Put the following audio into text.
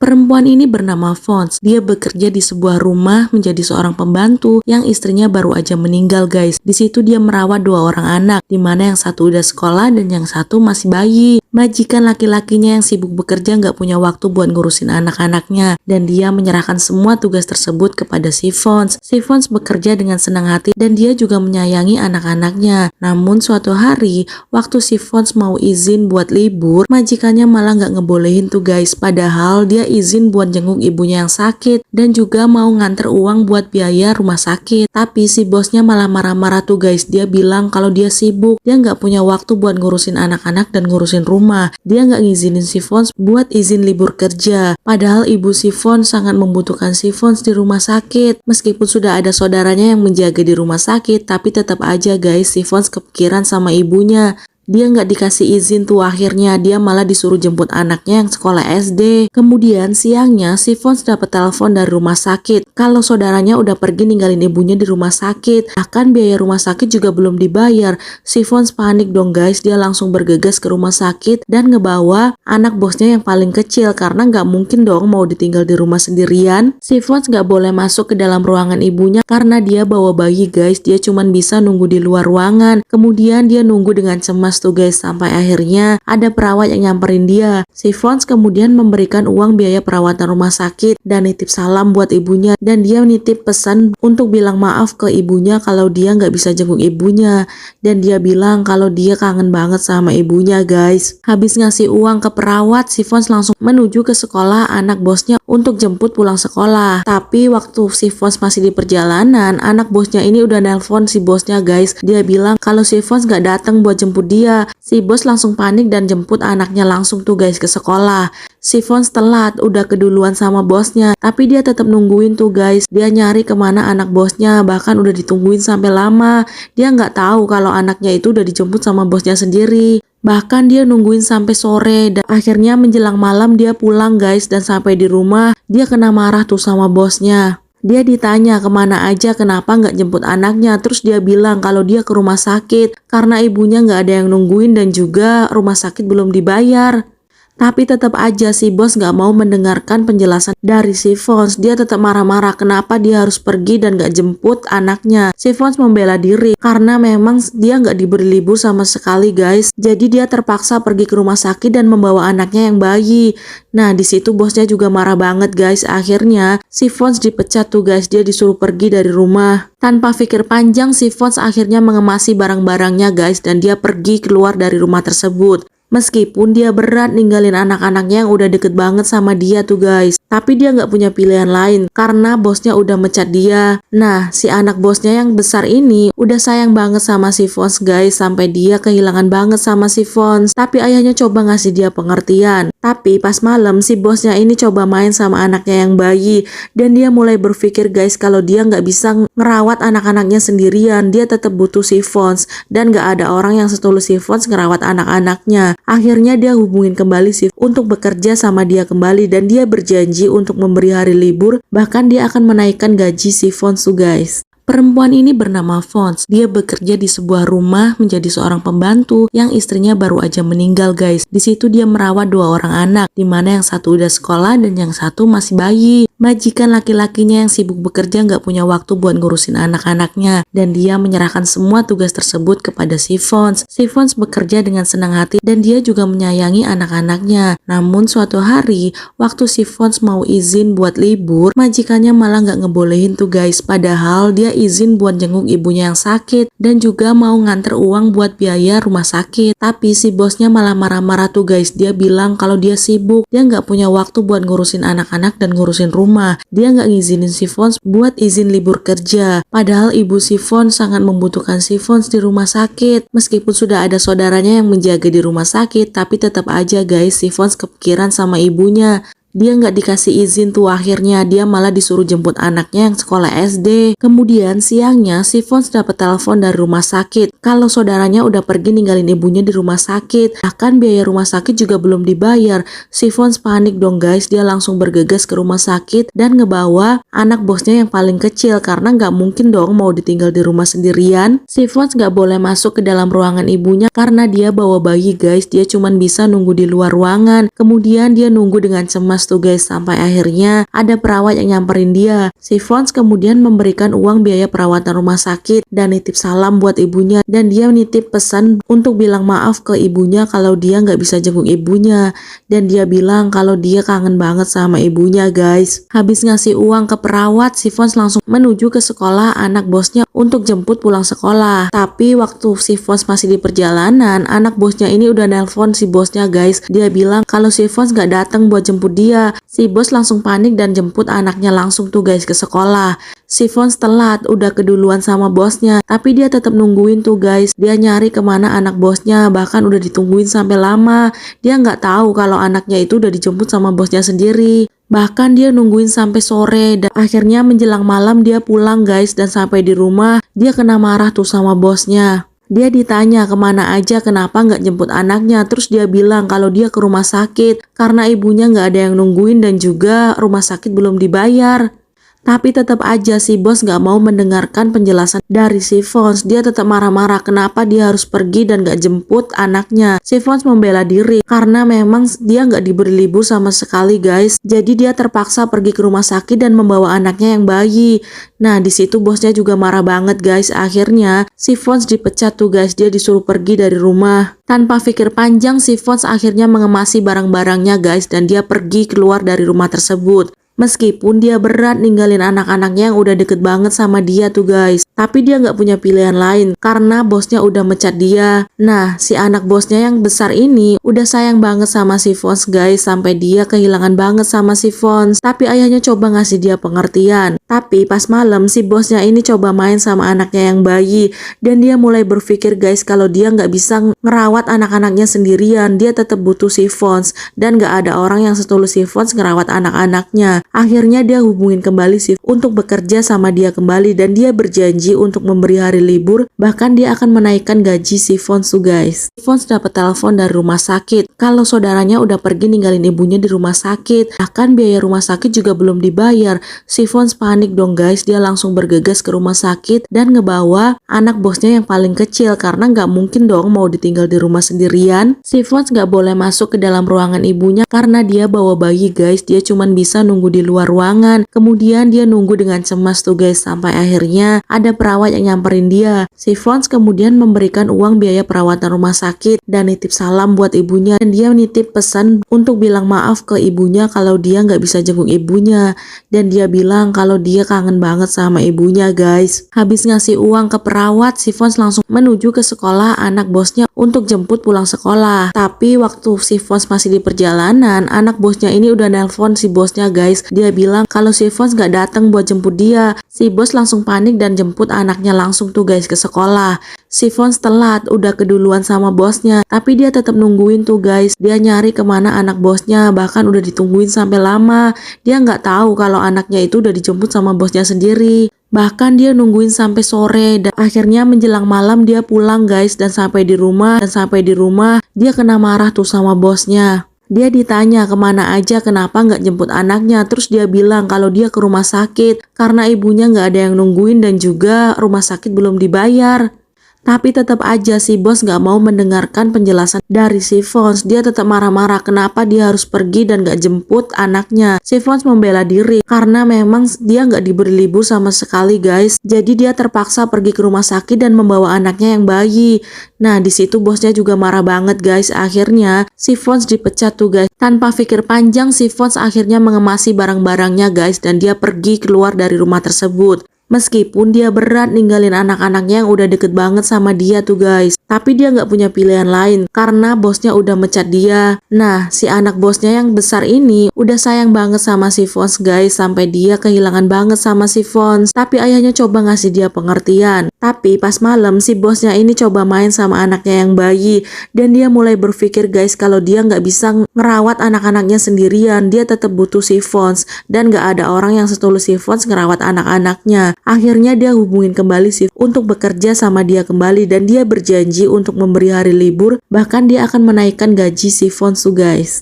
Perempuan ini bernama Fons. Dia bekerja di sebuah rumah menjadi seorang pembantu yang istrinya baru aja meninggal, guys. Di situ dia merawat 2 orang anak, di mana yang satu udah sekolah dan yang satu masih bayi. Majikan laki-lakinya yang sibuk bekerja nggak punya waktu buat ngurusin anak-anaknya, dan dia menyerahkan semua tugas tersebut kepada si Fons. Si Fons bekerja dengan senang hati dan dia juga menyayangi anak-anaknya. Namun suatu hari, waktu si Fons mau izin buat libur, majikannya malah nggak ngebolehin tuh, guys. Padahal dia izin buat jenguk ibunya yang sakit dan juga mau nganter uang buat biaya rumah sakit. Tapi si bosnya malah marah-marah tuh, guys. Dia bilang kalau dia sibuk, dia nggak punya waktu buat ngurusin anak-anak dan ngurusin rumah. Dia nggak ngizinin si Fons buat izin libur kerja. Padahal ibu si Fons sangat membutuhkan si Fons di rumah sakit. Meskipun sudah ada saudaranya yang menjaga di rumah sakit, tapi tetap aja, guys, si Fons kepikiran sama ibunya. Dia nggak dikasih izin tuh, akhirnya dia malah disuruh jemput anaknya yang sekolah SD. Kemudian siangnya si Fons dapat telepon dari rumah sakit kalau saudaranya udah pergi ninggalin ibunya di rumah sakit. Bahkan biaya rumah sakit juga belum dibayar. Si Fons panik dong, guys. Dia langsung bergegas ke rumah sakit dan ngebawa anak bosnya yang paling kecil karena nggak mungkin dong mau ditinggal di rumah sendirian. Si Fons nggak boleh masuk ke dalam ruangan ibunya karena dia bawa bayi, guys. Dia cuman bisa nunggu di luar ruangan. Kemudian dia nunggu dengan cemas tuh, guys, sampai akhirnya ada perawat yang nyamperin dia. Si Fons kemudian memberikan uang biaya perawatan rumah sakit dan nitip salam buat ibunya, dan dia nitip pesan untuk bilang maaf ke ibunya kalau dia nggak bisa jenguk ibunya, dan dia bilang kalau dia kangen banget sama ibunya, guys. Habis ngasih uang ke perawat, si Fons langsung menuju ke sekolah anak bosnya untuk jemput pulang sekolah. Tapi waktu si Fons masih di perjalanan, anak bosnya ini udah nelpon si bosnya, guys. Dia bilang kalau si Fons nggak datang buat jemput dia. Si bos langsung panik dan jemput anaknya langsung tuh, guys, ke sekolah. Si Fons telat, udah keduluan sama bosnya, tapi dia tetap nungguin tuh, guys. Dia nyari kemana anak bosnya, bahkan udah ditungguin sampai lama. Dia nggak tahu kalau anaknya itu udah dijemput sama bosnya sendiri. Bahkan dia nungguin sampai sore dan akhirnya menjelang malam dia pulang, guys, dan sampai di rumah dia kena marah tuh sama bosnya. Dia ditanya kemana aja, kenapa nggak jemput anaknya. Terus dia bilang kalau dia ke rumah sakit karena ibunya nggak ada yang nungguin dan juga rumah sakit belum dibayar. Tapi tetap aja si bos nggak mau mendengarkan penjelasan dari si Fons. Dia tetap marah-marah kenapa dia harus pergi dan nggak jemput anaknya. Si Fons membela diri karena memang dia nggak diberi libur sama sekali, guys. Jadi dia terpaksa pergi ke rumah sakit dan membawa anaknya yang bayi. Nah, di situ bosnya juga marah banget, guys. Akhirnya si Fons dipecat tuh, guys. Dia disuruh pergi dari rumah. Tanpa pikir panjang, si Fons akhirnya mengemasi barang-barangnya, guys, dan dia pergi keluar dari rumah tersebut. Meskipun dia berat ninggalin anak-anaknya yang udah deket banget sama dia tuh, guys. Tapi dia nggak punya pilihan lain karena bosnya udah mecat dia. Nah, si anak bosnya yang besar ini udah sayang banget sama si Fons, guys. Sampai dia kehilangan banget sama si Fons. Tapi ayahnya coba ngasih dia pengertian. Tapi pas malam si bosnya ini coba main sama anaknya yang bayi. Dan dia mulai berpikir, guys, kalau dia nggak bisa ngerawat anak-anaknya sendirian. Dia tetap butuh si Fons. Dan nggak ada orang yang setulus si Fons ngerawat anak-anaknya. Akhirnya dia hubungin kembali si Fons untuk bekerja sama dia kembali, dan dia berjanji untuk memberi hari libur, bahkan dia akan menaikkan gaji si Fons tuh, guys. Perempuan ini bernama Fons. Dia bekerja di sebuah rumah menjadi seorang pembantu yang istrinya baru aja meninggal, guys. Di situ dia merawat 2 orang anak, di mana yang satu udah sekolah dan yang satu masih bayi. Majikan laki-lakinya yang sibuk bekerja nggak punya waktu buat ngurusin anak-anaknya, dan dia menyerahkan semua tugas tersebut kepada si Fons. Si Fons bekerja dengan senang hati dan dia juga menyayangi anak-anaknya. Namun suatu hari, waktu si Fons mau izin buat libur, majikannya malah nggak ngebolehin tuh, guys. Padahal dia izin buat jenguk ibunya yang sakit dan juga mau nganter uang buat biaya rumah sakit. Tapi si bosnya malah marah-marah tuh, guys. Dia bilang kalau dia sibuk, dia nggak punya waktu buat ngurusin anak-anak dan ngurusin rumah. Dia nggak ngizinin si Fons buat izin libur kerja. Padahal ibu si Fons sangat membutuhkan si Fons di rumah sakit. Meskipun sudah ada saudaranya yang menjaga di rumah sakit, tapi tetap aja, guys, si Fons kepikiran sama ibunya. Dia nggak dikasih izin tuh, akhirnya dia malah disuruh jemput anaknya yang sekolah SD. Kemudian siangnya si Fons dapat telepon dari rumah sakit kalau saudaranya udah pergi ninggalin ibunya di rumah sakit. Bahkan biaya rumah sakit juga belum dibayar. Si Fons panik dong, guys. Dia langsung bergegas ke rumah sakit dan ngebawa anak bosnya yang paling kecil karena nggak mungkin dong mau ditinggal di rumah sendirian. Si Fons nggak boleh masuk ke dalam ruangan ibunya karena dia bawa bayi, guys. Dia cuman bisa nunggu di luar ruangan. Kemudian dia nunggu dengan cemas cemas tuh guys, sampai akhirnya ada perawat yang nyamperin dia. Si Fons kemudian memberikan uang biaya perawatan rumah sakit dan nitip salam buat ibunya, dan dia nitip pesan untuk bilang maaf ke ibunya kalau dia nggak bisa jenguk ibunya, dan dia bilang kalau dia kangen banget sama ibunya guys. Habis ngasih uang ke perawat, si Fons langsung menuju ke sekolah anak bosnya untuk jemput pulang sekolah. Tapi waktu si Fons masih di perjalanan, anak bosnya ini udah nelpon si bosnya guys. Dia bilang kalau si Fons nggak datang buat jemput dia. Si bos langsung panik dan jemput anaknya langsung tuh guys ke sekolah. Si Fons telat, udah keduluan sama bosnya, tapi dia tetap nungguin tuh guys. Dia nyari kemana anak bosnya, bahkan udah ditungguin sampai lama. Dia nggak tahu kalau anaknya itu udah dijemput sama bosnya sendiri. Bahkan dia nungguin sampai sore, dan akhirnya menjelang malam dia pulang guys, dan sampai di rumah dia kena marah tuh sama bosnya. Dia ditanya kemana aja, kenapa nggak jemput anaknya, terus dia bilang kalau dia ke rumah sakit karena ibunya nggak ada yang nungguin dan juga rumah sakit belum dibayar. Tapi tetap aja si bos nggak mau mendengarkan penjelasan dari si Fons. Dia tetap marah-marah kenapa dia harus pergi dan nggak jemput anaknya. Si Fons membela diri karena memang dia nggak diberi libur sama sekali guys. Jadi dia terpaksa pergi ke rumah sakit dan membawa anaknya yang bayi. Nah di situ bosnya juga marah banget guys. Akhirnya si Fons dipecat tuh guys. Dia disuruh pergi dari rumah. Tanpa pikir panjang si Fons akhirnya mengemasi barang-barangnya guys, dan dia pergi keluar dari rumah tersebut. Meskipun dia berat ninggalin anak-anaknya yang udah deket banget sama dia tuh guys, tapi dia nggak punya pilihan lain karena bosnya udah mecat dia. Nah, si anak bosnya yang besar ini udah sayang banget sama si Fons guys, sampai dia kehilangan banget sama si Fons. Tapi ayahnya coba ngasih dia pengertian. Tapi pas malam si bosnya ini coba main sama anaknya yang bayi, dan dia mulai berpikir guys kalau dia nggak bisa ngerawat anak-anaknya sendirian. Dia tetap butuh si Fons, dan nggak ada orang yang setulus si Fons ngerawat anak-anaknya. Akhirnya dia hubungin kembali si untuk bekerja sama dia kembali, dan dia berjanji untuk memberi hari libur, bahkan dia akan menaikkan gaji si Fons tuh guys. Si Fons dapat telepon dari rumah sakit kalau saudaranya udah pergi ninggalin ibunya di rumah sakit, bahkan biaya rumah sakit juga belum dibayar. Si Fons panik dong guys, dia langsung bergegas ke rumah sakit dan ngebawa anak bosnya yang paling kecil karena nggak mungkin dong mau ditinggal di rumah sendirian. Si Fons nggak boleh masuk ke dalam ruangan ibunya karena dia bawa bayi guys, dia cuman bisa nunggu di luar ruangan. Kemudian dia nunggu dengan cemas tuh guys, sampai akhirnya ada perawat yang nyamperin dia. Si Fons kemudian memberikan uang biaya perawatan rumah sakit dan nitip salam buat ibunya, dan dia nitip pesan untuk bilang maaf ke ibunya kalau dia nggak bisa jenguk ibunya, dan dia bilang kalau dia kangen banget sama ibunya guys. Habis ngasih uang ke perawat, si Fons langsung menuju ke sekolah anak bosnya untuk jemput pulang sekolah. Tapi waktu si Fons masih di perjalanan, anak bosnya ini udah nelpon si bosnya guys. Dia bilang kalau si Fons nggak datang buat jemput dia. Si bos langsung panik dan jemput anaknya langsung tuh guys ke sekolah. Si Fons telat, udah keduluan sama bosnya, tapi dia tetap nungguin tuh guys. Dia nyari kemana anak bosnya, bahkan udah ditungguin sampai lama. Dia nggak tahu kalau anaknya itu udah dijemput sama bosnya sendiri. Bahkan dia nungguin sampai sore, dan akhirnya menjelang malam dia pulang guys, dan sampai di rumah dia kena marah tuh sama bosnya. Dia ditanya kemana aja, kenapa nggak jemput anaknya, terus dia bilang kalau dia ke rumah sakit karena ibunya nggak ada yang nungguin dan juga rumah sakit belum dibayar. Tapi tetap aja si bos nggak mau mendengarkan penjelasan dari si Fons. Dia tetap marah-marah kenapa dia harus pergi dan nggak jemput anaknya. Si Fons membela diri karena memang dia nggak diberi libur sama sekali guys. Jadi dia terpaksa pergi ke rumah sakit dan membawa anaknya yang bayi. Nah di situ bosnya juga marah banget guys. Akhirnya si Fons dipecat tuh guys. Tanpa pikir panjang si Fons akhirnya mengemasi barang-barangnya guys, dan dia pergi keluar dari rumah tersebut. Meskipun dia berat ninggalin anak-anaknya yang udah deket banget sama dia tuh guys, tapi dia nggak punya pilihan lain karena bosnya udah mecat dia. Nah, si anak bosnya yang besar ini udah sayang banget sama si Fons guys, sampai dia kehilangan banget sama si Fons. Tapi ayahnya coba ngasih dia pengertian. Tapi pas malam si bosnya ini coba main sama anaknya yang bayi, dan dia mulai berpikir guys kalau dia nggak bisa ngerawat anak-anaknya sendirian. Dia tetap butuh si Fons, dan nggak ada orang yang setulus si Fons ngerawat anak-anaknya. Akhirnya dia hubungin kembali si untuk bekerja sama dia kembali, dan dia berjanji untuk memberi hari libur, bahkan dia akan menaikkan gaji si Fons tuh guys.